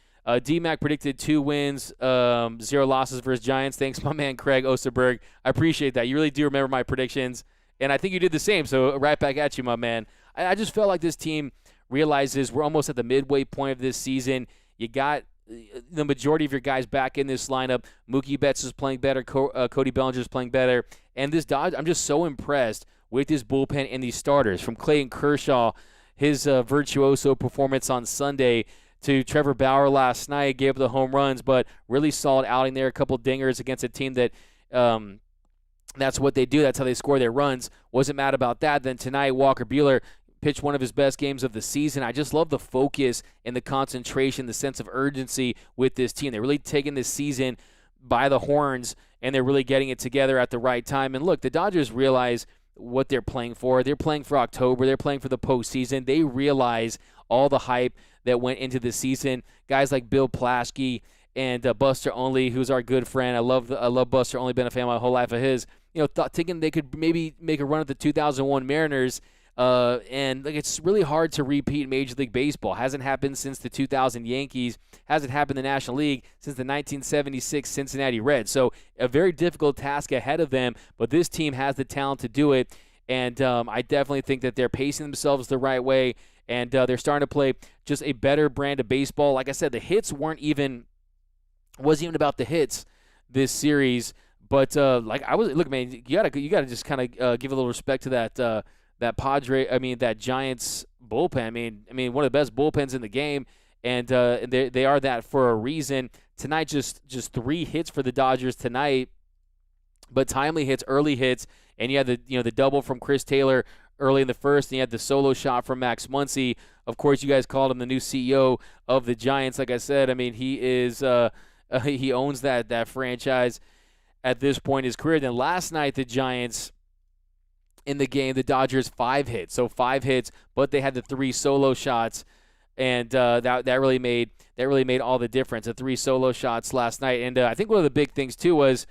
D-Mac predicted 2 wins, 0 losses versus Giants. Thanks, my man Craig Osterberg. I appreciate that. You really do remember my predictions, and I think you did the same, so right back at you, my man. I just felt like this team realizes we're almost at the midway point of this season. You got the majority of your guys back in this lineup. Mookie Betts is playing better. Cody Bellinger is playing better. And this Dodge, I'm just so impressed with this bullpen and these starters. From Clayton Kershaw, his virtuoso performance on Sunday, to Trevor Bauer last night, gave up the home runs, but really solid outing there. A couple dingers against a team that that's what they do. That's how they score their runs. Wasn't mad about that. Then tonight, Walker Buehler pitched one of his best games of the season. I just love the focus and the concentration, the sense of urgency with this team. They're really taking this season by the horns, and they're really getting it together at the right time. And look, the Dodgers realize what they're playing for. They're playing for October. They're playing for the postseason. They realize all the hype that went into the season. Guys like Bill Plaschke and Buster Olney, who's our good friend. I love Buster Olney. Been a fan my whole life of his. Thinking they could maybe make a run at the 2001 Mariners. And it's really hard to repeat Major League Baseball. Hasn't happened since the 2000 Yankees. Hasn't happened in the National League since the 1976 Cincinnati Reds. So a very difficult task ahead of them, but this team has the talent to do it. And I definitely think that they're pacing themselves the right way, and they're starting to play just a better brand of baseball. Like I said, the hits wasn't even about the hits this series. But look, man, you gotta just kind of give a little respect to that that Giants bullpen. I mean, one of the best bullpens in the game, and they are that for a reason. Tonight, just 3 hits for the Dodgers tonight, but timely hits, early hits, and you had the double from Chris Taylor early in the first, and you had the solo shot from Max Muncy. Of course, you guys called him the new CEO of the Giants. Like I said, I mean, he is he owns that franchise at this point in his career. Then last night, the Giants, in the game, the Dodgers 5 hits. So 5 hits, but they had the 3 solo shots, and that really made all the difference. The 3 solo shots last night, and I think one of the big things too was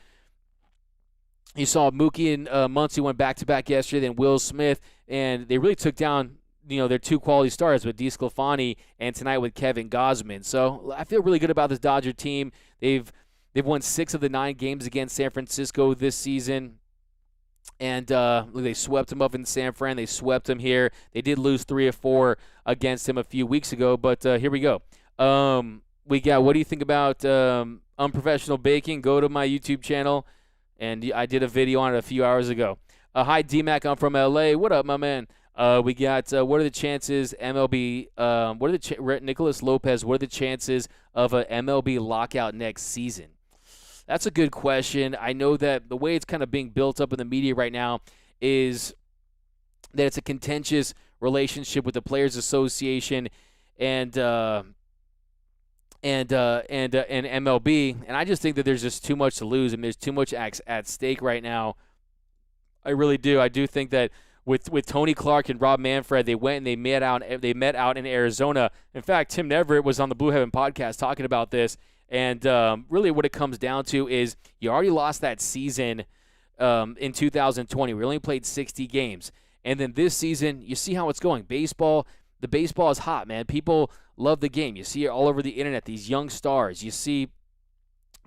you saw Mookie and Muncy went back-to-back yesterday, then Will Smith, and they really took down their 2 quality stars with DeSclafani and tonight with Kevin Gausman. So I feel really good about this Dodger team. They've won 6 of the 9 games against San Francisco this season. And they swept him up in San Fran. They swept him here. They did lose 3 or 4 against him a few weeks ago, but here we go. What do you think about unprofessional baking? Go to my YouTube channel, and I did a video on it a few hours ago. Hi, D-Mac. I'm from L.A. What up, my man? We got what are the chances MLB? Nicholas Lopez? What are the chances of a MLB lockout next season? That's a good question. I know that the way it's kind of being built up in the media right now is that it's a contentious relationship with the Players Association and MLB, and I just think that there's just too much to lose, and there's too much at stake right now. I really do. I do think that with Tony Clark and Rob Manfred. They went and they met out in Arizona. In fact, Tim Neverett was on the Blue Heaven podcast talking about this. And really what it comes down to is you already lost that season in 2020. We only played 60 games. And then this season, you see how it's going. The baseball is hot, man. People love the game. You see it all over the internet, these young stars. You see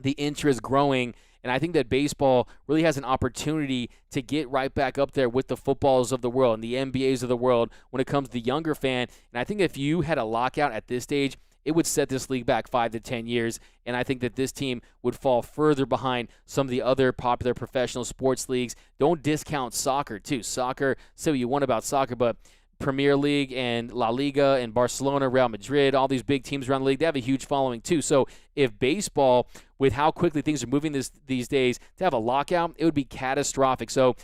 the interest growing. And I think that baseball really has an opportunity to get right back up there with the footballs of the world and the NBAs of the world when it comes to the younger fan. And I think if you had a lockout at this stage, it would set this league back 5 to 10 years, and I think that this team would fall further behind some of the other popular professional sports leagues. Don't discount soccer, too. Soccer, say what you want about soccer, but Premier League and La Liga and Barcelona, Real Madrid, all these big teams around the league, they have a huge following, too. So if baseball, with how quickly things are moving these days, to have a lockout, it would be catastrophic. So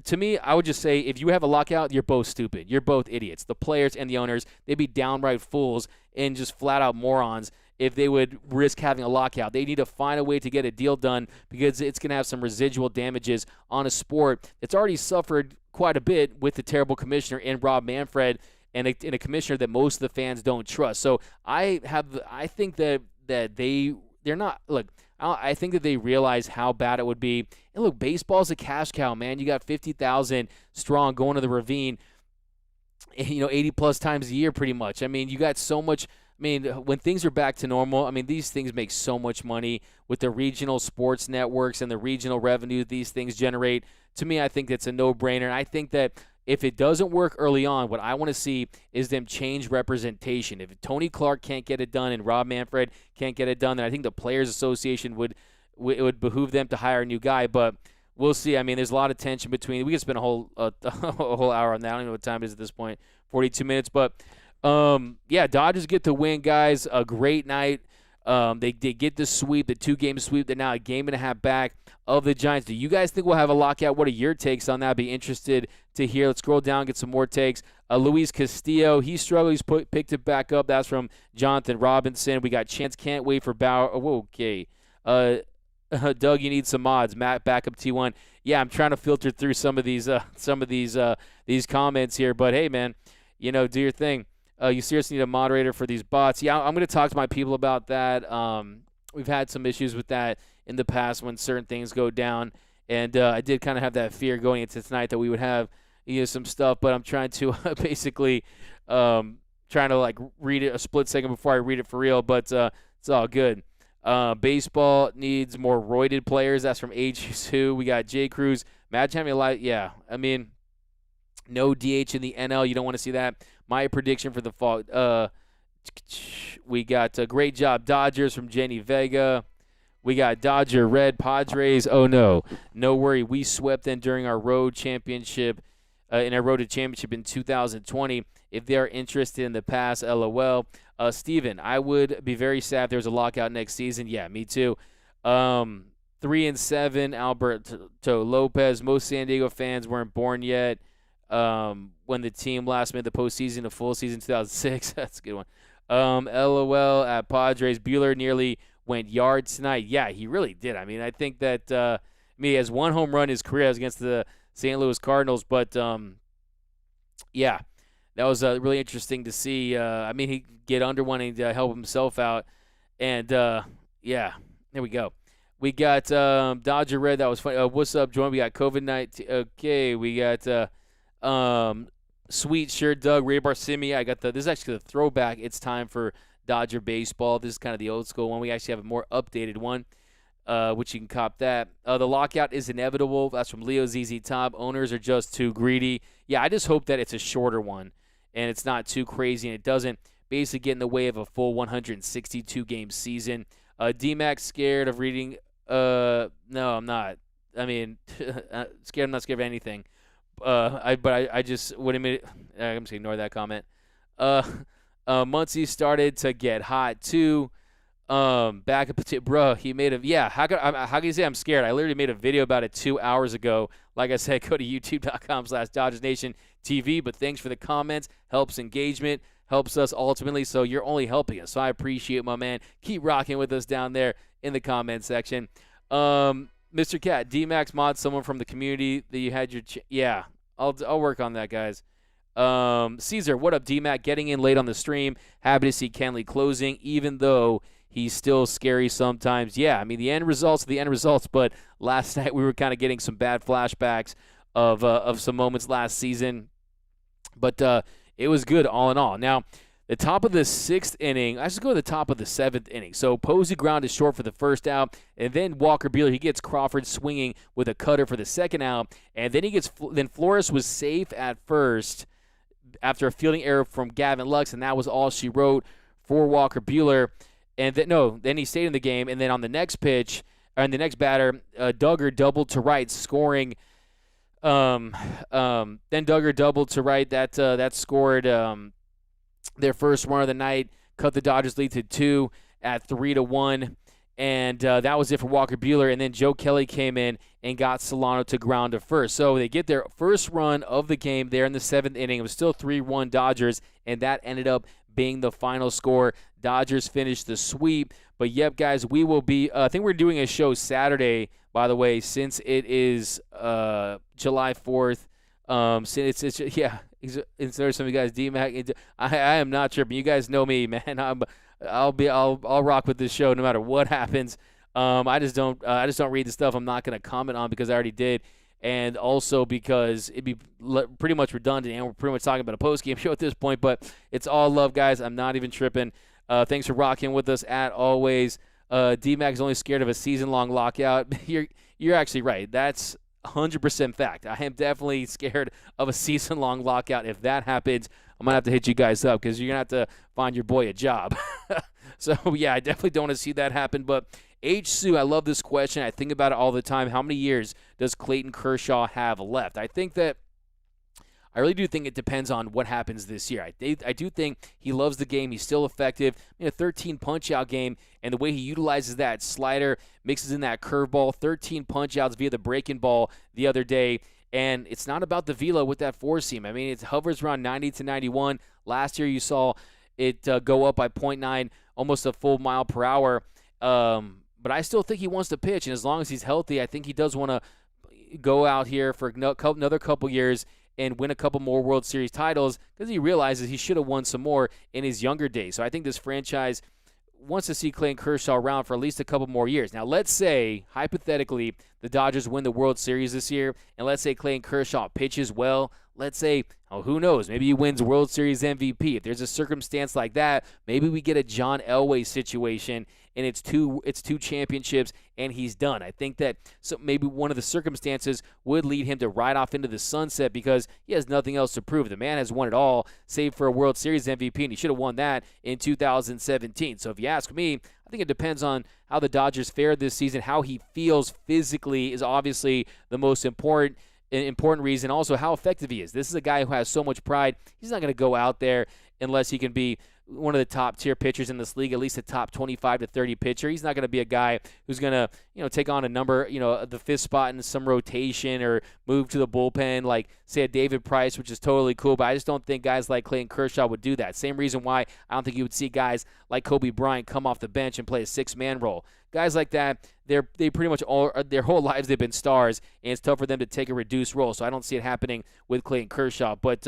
to me, I would just say if you have a lockout, you're both stupid. You're both idiots. The players and the owners, they'd be downright fools and just flat-out morons if they would risk having a lockout. They need to find a way to get a deal done because it's going to have some residual damages on a sport that's already suffered quite a bit with the terrible commissioner in Rob Manfred and a commissioner that most of the fans don't trust. So I think that they're not – look, I think that they realize how bad it would be. And look, baseball's a cash cow, man. You got 50,000 strong going to the Ravine, 80-plus times a year pretty much. I mean, you got so much. I mean, when things are back to normal, I mean, these things make so much money with the regional sports networks and the regional revenue these things generate. To me, I think it's a no-brainer. And I think that if it doesn't work early on, what I want to see is them change representation. If Tony Clark can't get it done and Rob Manfred can't get it done, then I think the Players Association it would behoove them to hire a new guy. But we'll see. I mean, there's a lot of tension between. We could spend a whole hour on that. I don't know what time it is at this point, 42 minutes. But, Dodgers get the win, guys. A great night. They get the sweep, the 2-game sweep. They're now a game and a half back of the Giants. Do you guys think we'll have a lockout? What are your takes on that? I'd be interested to hear. Let's scroll down, get some more takes. Luis Castillo, he struggled. He's picked it back up. That's from Jonathan Robinson. We got Chance, can't wait for Bauer. Oh, okay. Doug, you need some mods. Matt, backup T1. Yeah, I'm trying to filter through some of these comments here. But hey, man, do your thing. You seriously need a moderator for these bots. Yeah, I'm going to talk to my people about that. We've had some issues with that in the past when certain things go down, and I did kind of have that fear going into tonight that we would have some stuff. But I'm trying to basically trying to read it a split second before I read it for real. But it's all good. Baseball needs more roided players. That's from H2. We got J. Cruz. Imagine having a lot. Yeah, I mean, no DH in the NL. You don't want to see that. My prediction for the fall. We got a great job, Dodgers from Jenny Vega. We got Dodger Red Padres. Oh, no. No worry. We swept them during our road championship, in our road to championship in 2020. If they are interested in the pass, LOL. Steven, I would be very sad if there was a lockout next season. Yeah, me too. 3-7, Alberto Lopez. Most San Diego fans weren't born yet when the team last made the postseason, a full season 2006. That's a good one. LOL at Padres. Buehler nearly went yard tonight. Yeah, he really did. I mean, I think that he has one home run in his career against the St. Louis Cardinals. But, yeah, that was really interesting to see. He get under one and help himself out. And, yeah, there we go. We got Dodger Red. That was funny. What's up, Jordan? We got COVID-19. Okay, we got Sweet Shirt Doug, Ray Barsimi. I got this is actually the throwback. It's time for Dodger baseball. This is kind of the old school one. We actually have a more updated one, which you can cop that. The lockout is inevitable. That's from Leo ZZ Top. Owners are just too greedy. Yeah, I just hope that it's a shorter one and it's not too crazy and it doesn't basically get in the way of a full 162-game season. D-Mac scared of reading. No, I'm not. I mean, scared. I'm not scared of anything. I just would admit. I'm just gonna ignore that comment. Muncy started to get hot too. Back up, bro. He made a How can you say I'm scared? I literally made a video about it 2 hours ago. Like I said, go to youtube.com/DodgersNationTV. But thanks for the comments. Helps engagement. Helps us ultimately. So you're only helping us. So I appreciate it, my man. Keep rocking with us down there in the comment section. Mr. Cat, D-Max mod someone from the community that you had your yeah. I'll work on that, guys. Caesar, what up, D-Mac? Getting in late on the stream. Happy to see Kenley closing, even though he's still scary sometimes. Yeah, I mean, the end results are the end results, but last night we were kind of getting some bad flashbacks of some moments last season. But it was good all in all. Now, the top of the 6th inning, I just go to the top of the 7th inning. So Posey ground is short for the first out, and then Walker Buehler, he gets Crawford swinging with a cutter for the second out, and then Flores was safe at first after a fielding error from Gavin Lux, and that was all she wrote for Walker Buehler. And then he stayed in the game, and then on the next pitch, and the next batter, Duggar doubled to right, scoring. Then Duggar doubled to right. That scored their first run of the night, cut the Dodgers lead to 2 at 3-1, and that was it for Walker Buehler. And then Joe Kelly came in and got Solano to ground to first. So they get their first run of the game there in the 7th inning. It was still 3-1 Dodgers, and that ended up being the final score. Dodgers finished the sweep. But yep, guys, we will be. I think we're doing a show Saturday, by the way, since it is July 4th. Since it's yeah. There's some of you guys, D-Mac. I am not tripping. You guys know me, man. I'll rock with this show no matter what happens. I just don't read the stuff I'm not going to comment on because I already did, and also because it'd be pretty much redundant, and we're pretty much talking about a post-game show at this point. But it's all love, guys. I'm not even tripping. Thanks for rocking with us at always. D-Mac is only scared of a season-long lockout. You're actually right. That's 100% fact. I am definitely scared of a season-long lockout. If that happens, I'm going to have to hit you guys up because you're going to have to find your boy a job. So, yeah, I definitely don't want to see that happen. But H. Sue, I love this question. I think about it all the time. How many years does Clayton Kershaw have left? I really do think it depends on what happens this year. I do think he loves the game. He's still effective. 13 punch-out game, and the way he utilizes that slider, mixes in that curveball, 13 punch-outs via the breaking ball the other day. And it's not about the velo with that four-seam. I mean, it hovers around 90 to 91. Last year you saw it go up by 0.9, almost a full mile per hour. But I still think he wants to pitch, and as long as he's healthy, I think he does want to go out here for another couple years and win a couple more World Series titles because he realizes he should have won some more in his younger days. So I think this franchise wants to see Clayton Kershaw around for at least a couple more years. Now, let's say, hypothetically, the Dodgers win the World Series this year, and let's say Clayton Kershaw pitches well. Let's say, who knows, maybe he wins World Series MVP. If there's a circumstance like that, maybe we get a John Elway situation, and it's two championships, and he's done. I think that maybe one of the circumstances would lead him to ride off into the sunset because he has nothing else to prove. The man has won it all, save for a World Series MVP, and he should have won that in 2017. So if you ask me, I think it depends on how the Dodgers fare this season. How he feels physically is obviously the most important reason. Also, how effective he is. This is a guy who has so much pride. He's not going to go out there unless he can be one of the top-tier pitchers in this league, at least a top 25 to 30 pitcher. He's not going to be a guy who's going to, take on a number, the fifth spot in some rotation or move to the bullpen like, say, a David Price, which is totally cool. But I just don't think guys like Clayton Kershaw would do that. Same reason why I don't think you would see guys like Kobe Bryant come off the bench and play a six-man role. Guys like that, they pretty much their whole lives they've been stars, and it's tough for them to take a reduced role. So I don't see it happening with Clayton Kershaw. But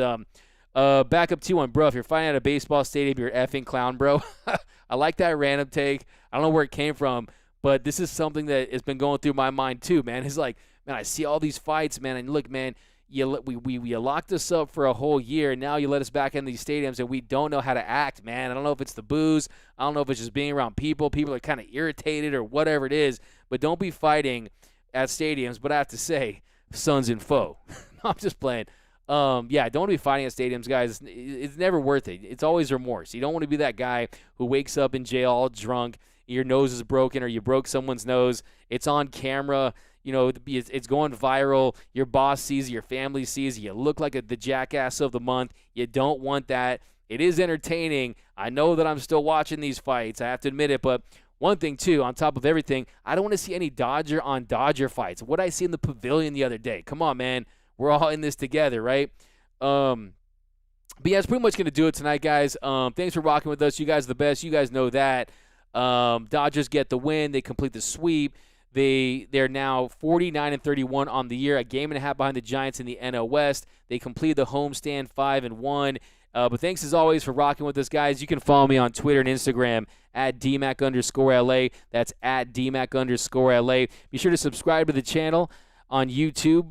back up 2-1, bro. If you're fighting at a baseball stadium, you're an effing clown, bro. I like that random take. I don't know where it came from, but this is something that has been going through my mind too, man. It's like, man, I see all these fights, man, and look, man, you locked us up for a whole year, and now you let us back in these stadiums, and we don't know how to act, man. I don't know if it's the booze. I don't know if it's just being around people. People are kind of irritated or whatever it is, but don't be fighting at stadiums. But I have to say, sons and foe. No, I'm just playing. Don't want to be fighting at stadiums, guys. It's never worth it. It's always remorse. You don't want to be that guy who wakes up in jail all drunk, your nose is broken or you broke someone's nose. It's on camera. It's going viral. Your boss sees, your family sees, you look like the jackass of the month. You don't want that. It is entertaining. I know that I'm still watching these fights. I have to admit it, but one thing, too, on top of everything, I don't want to see any Dodger on Dodger fights. What I see in the pavilion the other day. Come on, man. We're all in this together, right? But yeah, it's pretty much going to do it tonight, guys. Thanks for rocking with us. You guys are the best. You guys know that. Dodgers get the win. They complete the sweep. They're now 49-31 on the year, a game and a half behind the Giants in the NL West. They completed the homestand 5-1. But thanks as always for rocking with us, guys. You can follow me on Twitter and Instagram at DMac_LA. That's at DMac_LA. Be sure to subscribe to the channel on YouTube.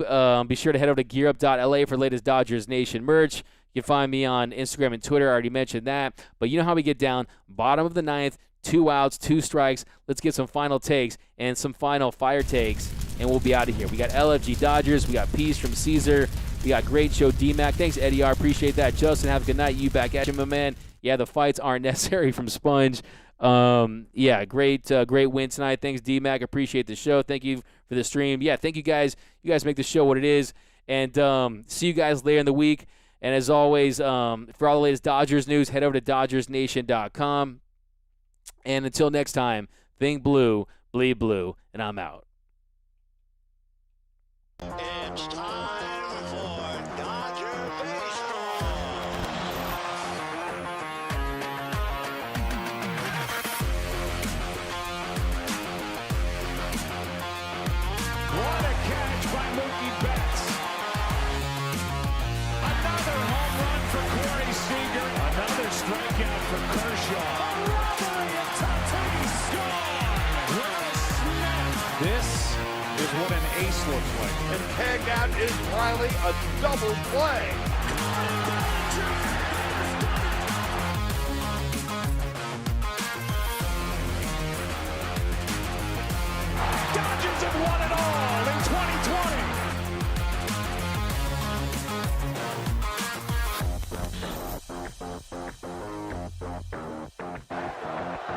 Be sure to head over to gearup.la for latest Dodgers Nation merch. You can find me on Instagram and Twitter. I already mentioned that. But you know how we get down. Bottom of the ninth, 2 outs, 2 strikes. Let's get some final takes and some final fire takes, and we'll be out of here. We got LFG Dodgers. We got Peace from Caesar. We got great show, D-Mac. Thanks, Eddie R. Appreciate that. Justin, have a good night. You back at you, my man. Yeah, the fights aren't necessary from Sponge. Yeah, great win tonight. Thanks, D-Mac. Appreciate the show. Thank you for the stream. Yeah, thank you guys. You guys make the show what it is. And see you guys later in the week. And as always, for all the latest Dodgers news, head over to DodgersNation.com. And until next time, think blue, bleed blue, and I'm out. It's time for Dodger Baseball. What a catch by Mookie Betts. Another home run for Corey Seager. Another strikeout for Kershaw. A robbery at Tatis. Gone. What a snap. This is what an ace looks like. And tagged out is Riley, a double play.